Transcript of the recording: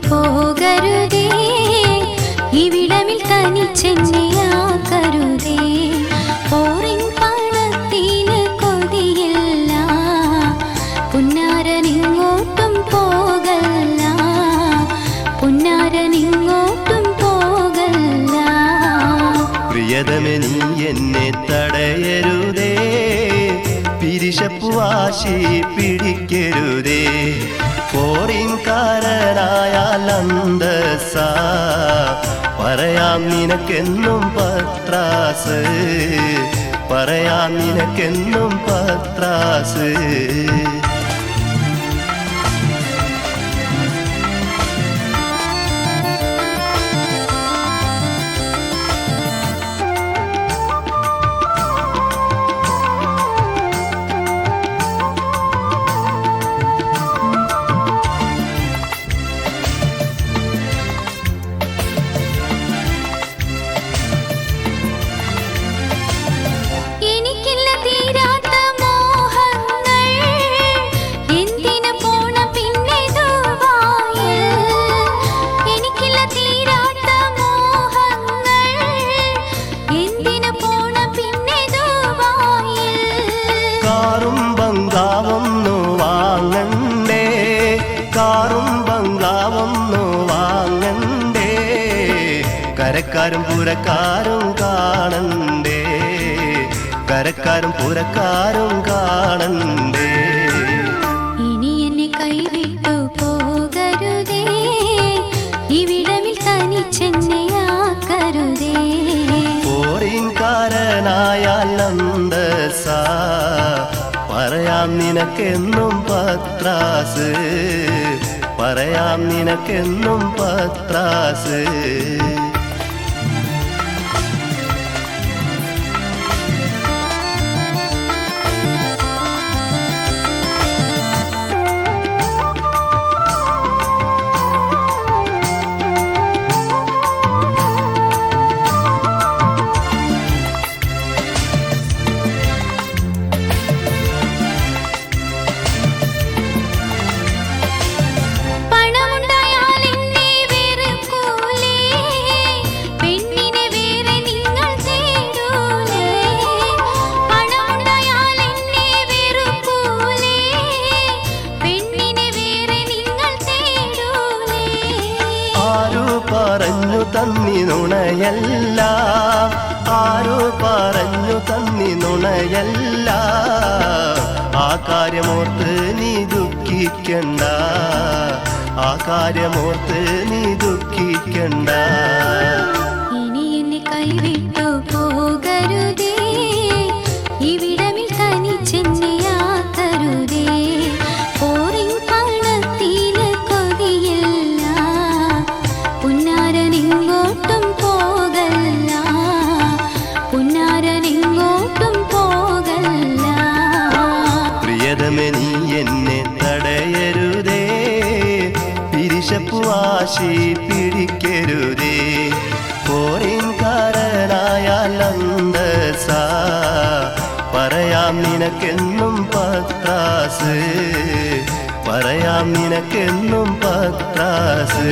പോകരുതേ, ഇവിടമിൽ തനിച്ചെന്നെയാക്കരുതേ. പോറിൻ പണത്തിന് കൊതിയില്ല, പുന്നാരനിങ്ങോട്ടും പോകല്ല, പുന്നാരനിങ്ങോട്ടും പോകല്ല. പ്രിയതമേ നീ എന്നെ തടയരുതേ, പിരിശപ്പുവാശി പിടിക്കരുതേ. പോറിൻകാരനായാൽ അന്തസ്സ പറയാം നിനക്കെന്നും പത്രാസ്, പറയാം നിനക്കെന്നും പത്രാസ്. കരക്കാരും പുരക്കാരും കാണണ്ടേ, കരക്കാരും പുരക്കാരും കാണണ്ടേ. ഇനി എന്നെ കൈവിട്ടു പോകരുതേ, ഇവിടമിൽ തനിച്ചെന്നെയാക്കരുതേ. പോറിൻകാരനായാൽ അന്തസ്സ പറയാം നിനക്കെന്നും പത്രാസ്, പറയാം നിനക്കെന്നും പത്രാസ്. പറഞ്ഞു തന്നി നുണയല്ല, ആരോ പറഞ്ഞു തന്നി നുണയല്ല. ആ കാര്യമോർത്ത് നീ ദുഃഖിക്കണ്ട, ആ കാര്യമോർത്ത് നീ ദുഃഖിക്കണ്ട. ഇനി എന്നെ കൈവിട്ടു പോകരുതേ, ഇവിടമിൽ തനിച്ചെന്നെയാക്കരുതേ. പോറിൻ പണത്തിന് കൊതിയില്ല, പുന്നാരനിങ്ങോട്ടും പോകല്ല, പുന്നാരനിങ്ങോട്ടും പോകല്ല. പ്രിയതമേ നീ എന്നെ തടയരുതേ, പിരിശപ്പുവാശി പിടിക്കരുതേ. പോറിൻകാരനായാൽ അന്തസ്സ പറയാം നിനക്കെന്നും പത്രാസ്, പറയാം നിനക്കെന്നും പത്രാസ്.